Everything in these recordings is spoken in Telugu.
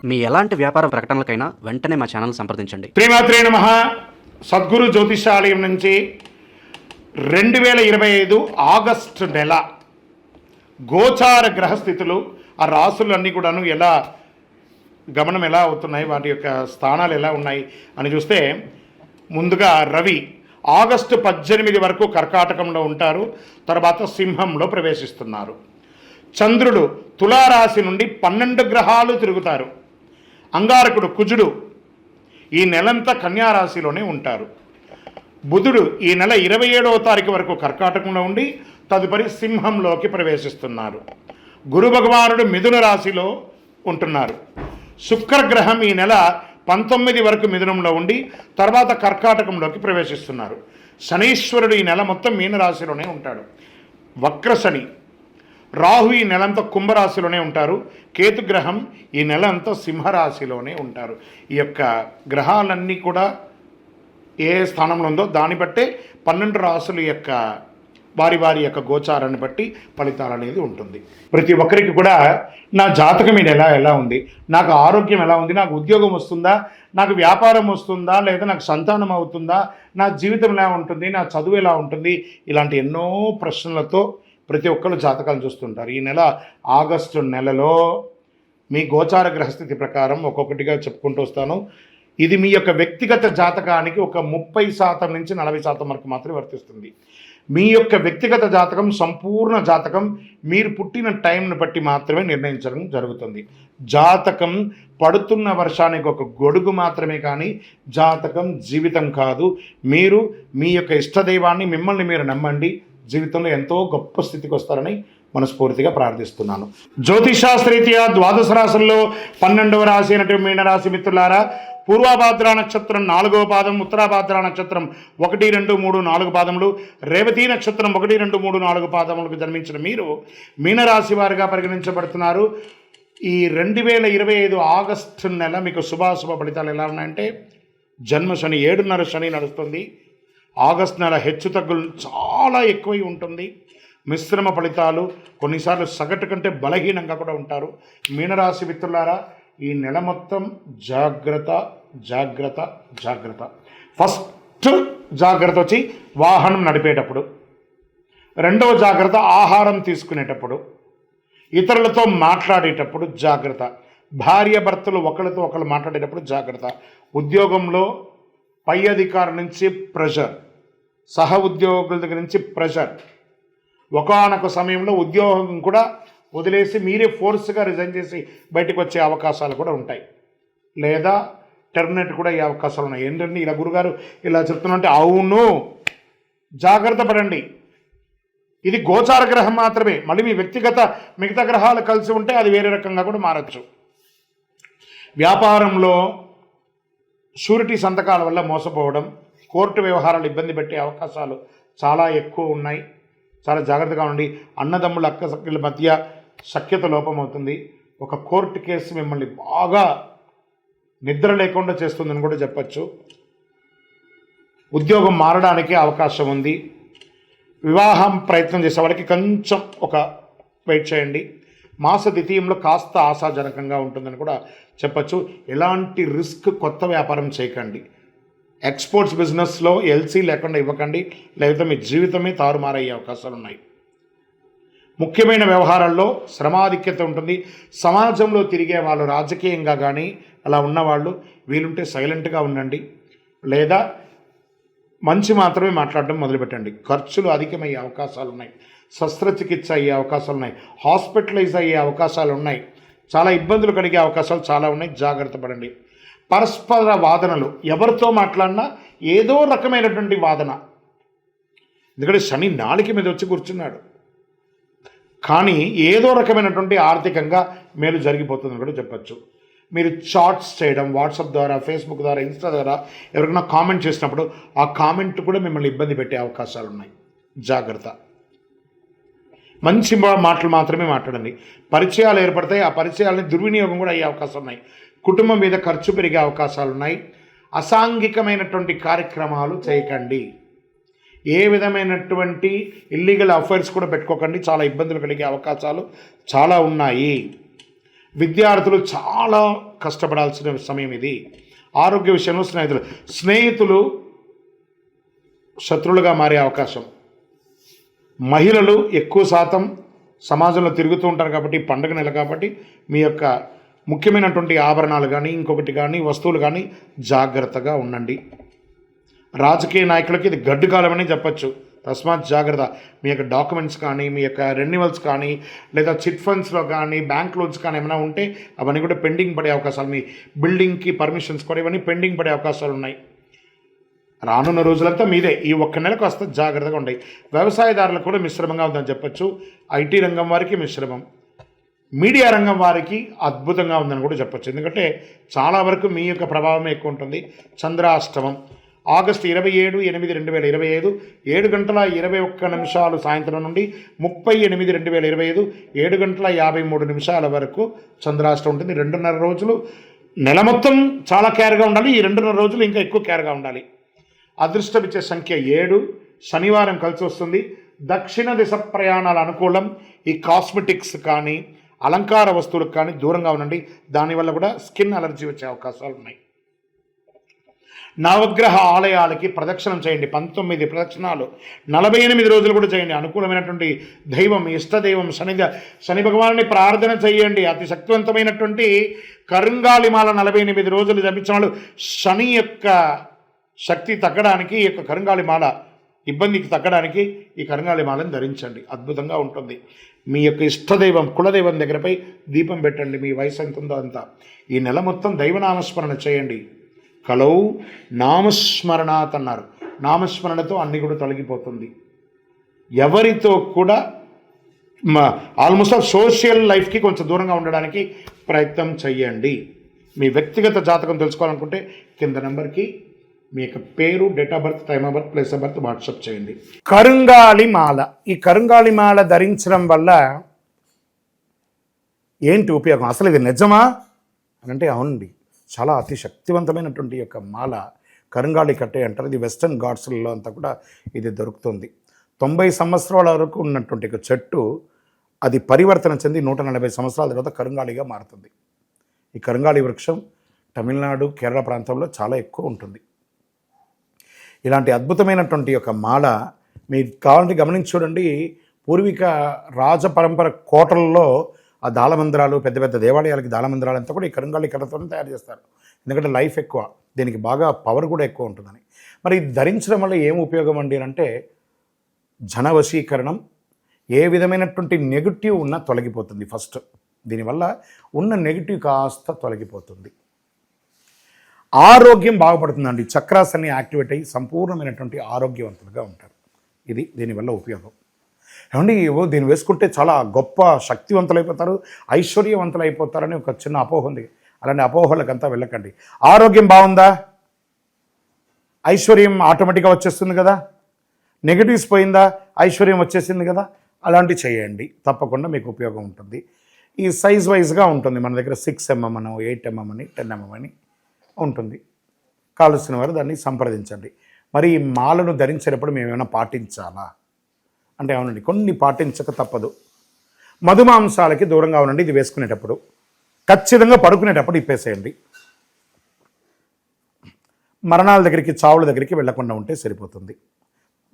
మీ ఎలాంటి వ్యాపార ప్రకటనలకైనా వెంటనే మా ఛానల్ సంప్రదించండి. శ్రీమాత్రే నమః. సద్గురు జ్యోతిషాలయం నుంచి 2025 ఆగస్టు నెల గోచార గ్రహస్థితులు, ఆ రాసులన్నీ కూడాను ఎలా గమనం ఎలా అవుతున్నాయి, వాటి యొక్క స్థానాలు ఎలా ఉన్నాయి అని చూస్తే, ముందుగా రవి ఆగస్టు 18 వరకు కర్కాటకంలో ఉంటారు, తర్వాత సింహంలో ప్రవేశిస్తున్నారు. చంద్రుడు తులారాశి నుండి 12 గ్రహాలు తిరుగుతారు. అంగారకుడు కుజుడు ఈ నెలంతా కన్యారాశిలోనే ఉంటారు. బుధుడు ఈ నెల 27వ తారీఖు వరకు కర్కాటకంలో ఉండి తదుపరి సింహంలోకి ప్రవేశిస్తున్నారు. గురు భగవానుడు మిథున రాశిలో ఉంటున్నారు. శుక్రగ్రహం ఈ నెల 19 వరకు మిథునంలో ఉండి తర్వాత కర్కాటకంలోకి ప్రవేశిస్తున్నారు. శనీశ్వరుడు ఈ నెల మొత్తం మీనరాశిలోనే ఉంటాడు. వక్ర శని. రాహు ఈ నెలంతా కుంభరాశిలోనే ఉంటారు. కేతుగ్రహం ఈ నెల అంతా సింహరాశిలోనే ఉంటారు. ఈ యొక్క గ్రహాలన్నీ కూడా ఏ స్థానంలో ఉందో దాన్ని బట్టే 12 రాశుల యొక్క వారి యొక్క గోచారాన్ని బట్టి ఫలితాలు అనేది ఉంటుంది. ప్రతి ఒక్కరికి కూడా నా జాతకం ఇది ఎలా ఉంది, నాకు ఆరోగ్యం ఎలా ఉంది, నాకు ఉద్యోగం వస్తుందా, నాకు వ్యాపారం వస్తుందా, లేదా నాకు సంతానం అవుతుందా, నా జీవితం ఎలా ఉంటుంది, నా చదువు ఎలా ఉంటుంది, ఇలాంటి ఎన్నో ప్రశ్నలతో ప్రతి ఒక్కరు జాతకాలు చూస్తుంటారు. ఈ నెల ఆగస్టు నెలలో మీ గోచార గ్రహస్థితి ప్రకారం ఒక్కొక్కటిగా చెప్పుకుంటూ వస్తాను. ఇది మీ యొక్క వ్యక్తిగత జాతకానికి ఒక 30% నుంచి 40% వరకు మాత్రమే వర్తిస్తుంది. మీ యొక్క వ్యక్తిగత జాతకం, సంపూర్ణ జాతకం మీరు పుట్టిన టైంను బట్టి మాత్రమే నిర్ణయించడం జరుగుతుంది. జాతకం పడుతున్న వర్షానికి ఒక గొడుగు మాత్రమే, కానీ జాతకం జీవితం కాదు. మీరు మీ యొక్క ఇష్టదైవాన్ని, మిమ్మల్ని మీరు నమ్మండి, జీవితంలో ఎంతో గొప్ప స్థితికి వస్తారని మనస్ఫూర్తిగా ప్రార్థిస్తున్నాను. జ్యోతిషాస్త్రీత్యా ద్వాదశ రాశుల్లో 12వ రాశి అయినటువంటి మీనరాశి మిత్రులారా, పూర్వభాద్ర నక్షత్రం 4వ పాదం, ఉత్తరాభాద్ర నక్షత్రం 1, 2, 3, 4 పాదములు, రేవతి నక్షత్రం 1, 2, 3, 4 పాదములకు జన్మించిన మీరు మీనరాశి వారిగా పరిగణించబడుతున్నారు. ఈ 2025 ఆగస్టు నెల మీకు శుభాశుభ ఫలితాలు ఎలా ఉన్నాయంటే, జన్మ శని 7.5 శని నడుస్తుంది. ఆగస్టు నెల హెచ్చు తగ్గులు చాలా ఎక్కువై ఉంటుంది. మిశ్రమ ఫలితాలు, కొన్నిసార్లు సగటు కంటే బలహీనంగా కూడా ఉంటారు. మీనరాశి మిత్రులారా, ఈ నెల మొత్తం జాగ్రత్త జాగ్రత్త జాగ్రత్త. ఫస్ట్ జాగ్రత్త వచ్చి వాహనం నడిపేటప్పుడు, రెండవ జాగ్రత్త ఆహారం తీసుకునేటప్పుడు, ఇతరులతో మాట్లాడేటప్పుడు జాగ్రత్త, భార్య భర్తలు ఒకరితో ఒకరు మాట్లాడేటప్పుడు జాగ్రత్త, ఉద్యోగంలో పై అధికారుల నుంచి ప్రెషర్, సహ ఉద్యోగుల దగ్గర నుంచి ప్రెషర్, ఒకానొక సమయంలో ఉద్యోగం కూడా వదిలేసి మీరే ఫోర్స్గా రిజైన్ చేసి బయటకు వచ్చే అవకాశాలు కూడా ఉంటాయి, లేదా టెర్మినేట్ కూడా అయ్యే అవకాశాలు ఉన్నాయి. ఏంటంటే ఇలా గురుగారు ఇలా చెప్తున్నంటే, అవును, జాగ్రత్త పడండి. ఇది గోచార గ్రహం మాత్రమే. మళ్ళీ మీ వ్యక్తిగత మిగతా గ్రహాలు కలిసి ఉంటే అది వేరే రకంగా కూడా మారచ్చు. వ్యాపారంలో షూరిటీ సంతకాల వల్ల మోసపోవడం, కోర్టు వ్యవహారాలు ఇబ్బంది పెట్టే అవకాశాలు చాలా ఎక్కువ ఉన్నాయి. చాలా జాగ్రత్తగా ఉండి. అన్నదమ్ముల అక్కసక్కల మధ్య సఖ్యత లోపం అవుతుంది. ఒక కోర్టు కేసు మిమ్మల్ని బాగా నిద్ర లేకుండా చేస్తుందని కూడా చెప్పచ్చు. ఉద్యోగం మారడానికి అవకాశం ఉంది. వివాహం ప్రయత్నం చేసే వాళ్ళకి కొంచెం ఒక వెయిట్ చేయండి. మాస ద్వితీయంలో కాస్త ఆశాజనకంగా ఉంటుందని కూడా చెప్పచ్చు. ఎలాంటి రిస్క్ కొత్త వ్యాపారం చేయకండి. ఎక్స్పోర్ట్స్ బిజినెస్లో ఎల్సీ లేకుండా ఇవ్వకండి, లేకపోతే మీ జీవితమే తారుమారయ్యే అవకాశాలు ఉన్నాయి. ముఖ్యమైన వ్యవహారాల్లో శ్రమాధిక్యత ఉంటుంది. సమాజంలో తిరిగే వాళ్ళు, రాజకీయంగా కానీ అలా ఉన్నవాళ్ళు, వీలుంటే సైలెంట్గా ఉండండి, లేదా మంచి మాత్రమే మాట్లాడడం మొదలుపెట్టండి. ఖర్చులు అధికమయ్యే అవకాశాలు ఉన్నాయి. శస్త్రచికిత్స అయ్యే అవకాశాలు ఉన్నాయి. హాస్పిటలైజ్ అయ్యే అవకాశాలు ఉన్నాయి. చాలా ఇబ్బందులు కలిగే అవకాశాలు చాలా ఉన్నాయి. జాగ్రత్త పడండి. పరస్పర వాదనలు, ఎవరితో మాట్లాడినా ఏదో రకమైనటువంటి వాదన. ఎందుకంటే శని నాలుక మీద వచ్చి కూర్చున్నాడు, కానీ ఏదో రకమైనటువంటి ఆర్థికంగా మేలు జరిగిపోతుందని కూడా చెప్పచ్చు. మీరు చాట్స్ చేయడం, వాట్సాప్ ద్వారా, ఫేస్బుక్ ద్వారా, ఇన్స్టా ద్వారా ఎవరికైనా కామెంట్ చేసినప్పుడు ఆ కామెంట్ కూడా మిమ్మల్ని ఇబ్బంది పెట్టే అవకాశాలు ఉన్నాయి. జాగ్రత్త. మంచి మాటలు మాత్రమే మాట్లాడండి. పరిచయాలు ఏర్పడతాయి, ఆ పరిచయాలని దుర్వినియోగం కూడా అయ్యే అవకాశాలు ఉన్నాయి. కుటుంబం మీద ఖర్చు పెరిగే అవకాశాలు ఉన్నాయి. అసాంఘికమైనటువంటి కార్యక్రమాలు చేయకండి. ఏ విధమైనటువంటి ఇల్లీగల్ అఫైర్స్ కూడా పెట్టుకోకండి. చాలా ఇబ్బందులు కలిగే అవకాశాలు చాలా ఉన్నాయి. విద్యార్థులు చాలా కష్టపడాల్సిన సమయం ఇది. ఆరోగ్య విషయంలో స్నేహితులు శత్రువులుగా మారే అవకాశం. మహిళలు ఎక్కువ శాతం సమాజంలో తిరుగుతూ ఉంటారు కాబట్టి పండుగ నెల కాబట్టి మీ యొక్క ముఖ్యమైనటువంటి ఆభరణాలు కానీ ఇంకొకటి కానీ వస్తువులు కానీ జాగ్రత్తగా ఉండండి. రాజకీయ నాయకులకి ఇది గడ్డు కాలం అని చెప్పచ్చు. తస్మాత్ జాగ్రత్త. మీ యొక్క డాక్యుమెంట్స్ కానీ మీ యొక్క రెన్యువల్స్ కానీ లేదా చిట్ ఫండ్స్లో కానీ బ్యాంక్ లోన్స్ కానీ ఏమైనా ఉంటే అవన్నీ కూడా పెండింగ్ పడే అవకాశాలు, మీ బిల్డింగ్కి పర్మిషన్స్ కూడా ఇవన్నీ పెండింగ్ పడే అవకాశాలు ఉన్నాయి. రానున్న రోజులంతా మీదే. ఈ ఒక్క నెలకు వస్తే జాగ్రత్తగా ఉంటాయి. వ్యవసాయదారులకు కూడా మిశ్రమంగా ఉందని చెప్పచ్చు. ఐటీ రంగం వారికి మిశ్రమం, మీడియా రంగం వారికి అద్భుతంగా ఉందని కూడా చెప్పచ్చు. ఎందుకంటే చాలా వరకు మీ యొక్క ప్రభావమే ఎక్కువ ఉంటుంది. చంద్రాష్టమం ఆగస్టు 27/8/2025 7:21 సాయంత్రం నుండి 30/8/2025 7:53 వరకు చంద్రాష్టమం ఉంటుంది. 2.5 రోజులు. నెల మొత్తం చాలా కేర్గా ఉండాలి. ఈ 2.5 రోజులు ఇంకా ఎక్కువ కేర్గా ఉండాలి. అదృష్టం ఇచ్చే సంఖ్య 7. శనివారం కలిసి వస్తుంది. దక్షిణ దిశ ప్రయాణాలు అనుకూలం. ఈ కాస్మెటిక్స్ కానీ అలంకార వస్తువులకు కానీ దూరంగా ఉండండి. దానివల్ల కూడా స్కిన్ అలర్జీ వచ్చే అవకాశాలు ఉన్నాయి. నవగ్రహ ఆలయాలకి ప్రదక్షిణం చేయండి. 19 ప్రదక్షిణాలు 48 రోజులు కూడా చేయండి. అనుకూలమైనటువంటి దైవం ఇష్టదైవం శని భగవాన్ని ప్రార్థన చేయండి. అతి శక్తివంతమైనటువంటి కరుంగాళిమాల 48 రోజులు జపించిన వాళ్ళు శని యొక్క శక్తి తగ్గడానికి, ఈ యొక్క కరుంగాళిమాల ఇబ్బందికి తగ్గడానికి ఈ కరుంగాళిమాలను ధరించండి. అద్భుతంగా ఉంటుంది. మీ యొక్క ఇష్టదైవం కులదైవం దగ్గరపై దీపం పెట్టండి. మీ వయసు ఎంత ఉందో అంత. ఈ నెల మొత్తం దైవనామస్మరణ చేయండి. కలౌ నామస్మరణాత్ అన్నారు. నామస్మరణతో అన్ని కూడా తొలగిపోతుంది. ఎవరితో కూడా ఆల్మోస్ట్ సోషల్ లైఫ్కి కొంచెం దూరంగా ఉండడానికి ప్రయత్నం చేయండి. మీ వ్యక్తిగత జాతకం తెలుసుకోవాలనుకుంటే కింద నెంబర్కి మీ యొక్క పేరు, date of birth, time of birth, place of birth WhatsApp చేయండి. కరుంగాళి మాల. ఈ కరుంగాళి మాల ధరించడం వల్ల ఏంటి ఉపయోగం? అసలు ఇది నిజమా అని అంటే అవునండి. చాలా అతి శక్తివంతమైనటువంటి యొక్క మాల కరుంగాళి కట్టే అంటారు. ఇది వెస్టర్న్ ఘాట్స్లలో అంతా కూడా ఇది దొరుకుతుంది. 90 సంవత్సరాల వరకు ఉన్నటువంటి ఒక చెట్టు అది పరివర్తన చెంది 140 సంవత్సరాల తర్వాత కరుంగాళిగా మారుతుంది. ఈ కరుంగాళి వృక్షం తమిళనాడు, కేరళ ప్రాంతంలో చాలా ఎక్కువ ఉంటుంది. ఇలాంటి అద్భుతమైనటువంటి యొక్క మాల మీరు కావాలంటే గమనించి చూడండి. పూర్వీక రాజ పరంపర కోటలలో ఆ దాళమందిరాలు, పెద్ద పెద్ద దేవాలయాలకి దాళమందిరాలు అంతా కూడా ఈ కరుంగాళి కర్రతో తయారు చేస్తారు. ఎందుకంటే లైఫ్ ఎక్కువ, దీనికి బాగా పవర్ కూడా ఎక్కువ ఉంటుందని. మరి ఇది ధరించడం వల్ల ఏం ఉపయోగం అండి అంటే జనవశీకరణం, ఏ విధమైనటువంటి నెగిటివ్ ఉన్నా తొలగిపోతుంది. ఫస్ట్ దీనివల్ల ఉన్న నెగిటివ్ కాస్త తొలగిపోతుంది. ఆరోగ్యం బాగుపడుతుందండి. చక్రాస్ అన్ని యాక్టివేట్ అయ్యి సంపూర్ణమైనటువంటి ఆరోగ్యవంతులుగా ఉంటారు. ఇది దీనివల్ల ఉపయోగం. ఏమండి దీన్ని వేసుకుంటే చాలా గొప్ప శక్తివంతులైపోతారు, ఐశ్వర్యవంతులు అయిపోతారని ఒక చిన్న అపోహ ఉంది. అలాంటి అపోహలకంతా వెళ్ళకండి. ఆరోగ్యం బాగుందా, ఐశ్వర్యం ఆటోమేటిక్గా వచ్చేస్తుంది కదా. నెగిటివ్స్ పోయిందా, ఐశ్వర్యం వచ్చేసింది కదా. అలాంటివి చేయండి, తప్పకుండా మీకు ఉపయోగం ఉంటుంది. ఈ సైజ్ వైజ్గా ఉంటుంది. మన దగ్గర 6 mm అని, 8 mm అని, 10 mm అని ఉంటుంది. కావలసిన వారు దాన్ని సంప్రదించండి. మరి ఈ మాలను ధరించేటప్పుడు మేము ఏమైనా పాటించాలా అంటే అవునండి, కొన్ని పాటించక తప్పదు. మధుమాంసాలకి దూరంగా ఉండండి. ఇది వేసుకునేటప్పుడు ఖచ్చితంగా పడుకునేటప్పుడు ఇప్పేసేయండి. మరణాల దగ్గరికి, చావుల దగ్గరికి వెళ్లకుండా ఉంటే సరిపోతుంది.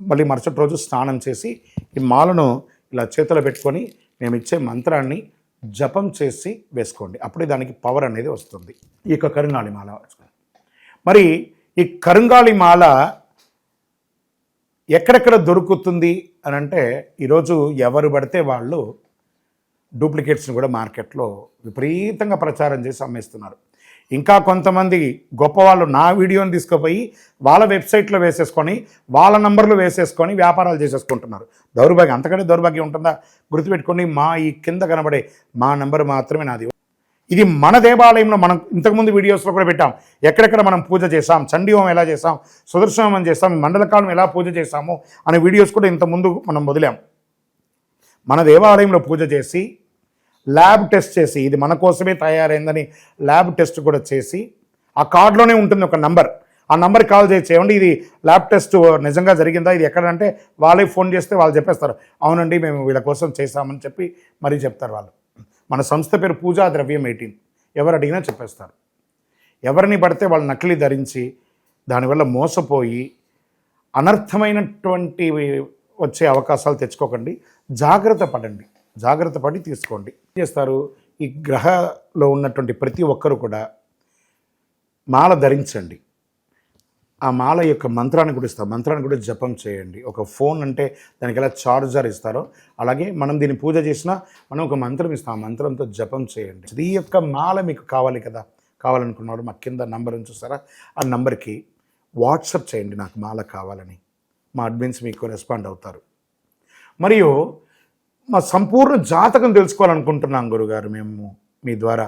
మళ్ళీ మరుసటి రోజు స్నానం చేసి ఈ మాలను ఇలా చేతిలో పెట్టుకొని మేము ఇచ్చే మంత్రాన్ని జపం చేసి వేసుకోండి. అప్పుడే దానికి పవర్ అనేది వస్తుంది. ఈ యొక్క కరుంగాళి మాల మరి ఈ కరుంగాళి మాల ఎక్కడెక్కడ దొరుకుతుంది అని అంటే ఈరోజు ఎవరు పడితే వాళ్ళు డూప్లికేట్స్ని కూడా మార్కెట్లో విపరీతంగా ప్రచారం చేసి అమ్మేస్తున్నారు. ఇంకా కొంతమంది గొప్పవాళ్ళు నా వీడియోని తీసుకుపోయి వాళ్ళ వెబ్సైట్లో వేసేసుకొని వాళ్ళ నంబర్లు వేసేసుకొని వ్యాపారాలు చేసేసుకుంటున్నారు. దౌర్భాగ్యం, అంతకంటే దౌర్భాగ్యం ఉంటుందా? గుర్తుపెట్టుకొని మా ఈ కింద కనబడే మా నంబర్ మాత్రమే నాది. ఇది మన దేవాలయంలో మనం ఇంతకుముందు వీడియోస్లో కూడా పెట్టాం. ఎక్కడెక్కడ మనం పూజ చేసాం, చండీహోమం ఎలా చేసాం, సుదర్శనం చేసాం, మండలకాలం ఎలా పూజ చేసాము అనే వీడియోస్ కూడా ఇంతకుముందు మనం వదిలాం. మన దేవాలయంలో పూజ చేసి ల్యాబ్ టెస్ట్ చేసి ఇది మన కోసమే తయారైందని ల్యాబ్ టెస్ట్ కూడా చేసి ఆ కార్డులోనే ఉంటుంది ఒక నంబర్. ఆ నంబర్కి కాల్ చేయండి, ఇది ల్యాబ్ టెస్ట్ నిజంగా జరిగిందా, ఇది ఎక్కడంటే వాళ్ళే ఫోన్ చేస్తే వాళ్ళు చెప్పేస్తారు, అవునండి మేము వీళ్ళ కోసం చేశామని చెప్పి మరీ చెప్తారు వాళ్ళు. మన సంస్థ పేరు పూజా ద్రవ్యం 18. ఎవరు అడిగినా చెప్పేస్తారు. ఎవరిని పడితే వాళ్ళు నకిలీ ధరించి దానివల్ల మోసపోయి అనర్థమైనటువంటి వచ్చే అవకాశాలు తెచ్చుకోకండి. జాగ్రత్త పడండి, జాగ్రత్త పడి తీసుకోండి. ఏం చేస్తారు, ఈ గ్రహలో ఉన్నటువంటి ప్రతి ఒక్కరు కూడా మాల ధరించండి. ఆ మాల యొక్క మంత్రాన్ని కూడా ఇస్తారు, మంత్రాన్ని కూడా జపం చేయండి. ఒక ఫోన్ అంటే దానికి ఎలా చార్జర్ ఇస్తారో అలాగే మనం దీన్ని పూజ చేసినా మనం ఒక మంత్రం ఇస్తాం, ఆ మంత్రంతో జపం చేయండి. ఈ యొక్క మాల మీకు కావాలి కదా, కావాలనుకున్నాడు మా కింద నంబర్ చూసారా, ఆ నంబర్కి వాట్సాప్ చేయండి నాకు మాల కావాలని. మా అడ్మిన్స్ మీకు రెస్పాండ్ అవుతారు. మరియు మా సంపూర్ణ జాతకం తెలుసుకోవాలనుకుంటున్నాం గురుగారు మేము మీ ద్వారా.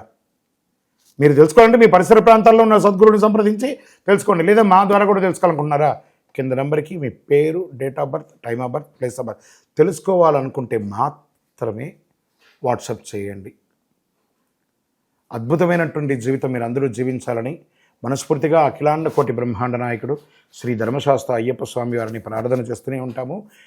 మీరు తెలుసుకోవాలంటే మీ పరిసర ప్రాంతాల్లో ఉన్న సద్గురుని సంప్రదించి తెలుసుకోండి, లేదా మా ద్వారా కూడా తెలుసుకోవాలనుకుంటున్నారా, కింద నెంబర్కి మీ పేరు, date of birth, time of birth, place of birth తెలుసుకోవాలనుకుంటే మాత్రమే వాట్సాప్ చేయండి. అద్భుతమైనటువంటి జీవితం మీరు అందరూ జీవించాలని మనస్ఫూర్తిగా అఖిలాండ కోటి బ్రహ్మాండ నాయకుడు శ్రీ ధర్మశాస్త్ర అయ్యప్ప స్వామి వారిని ప్రార్థన చేస్తూనే ఉంటాము.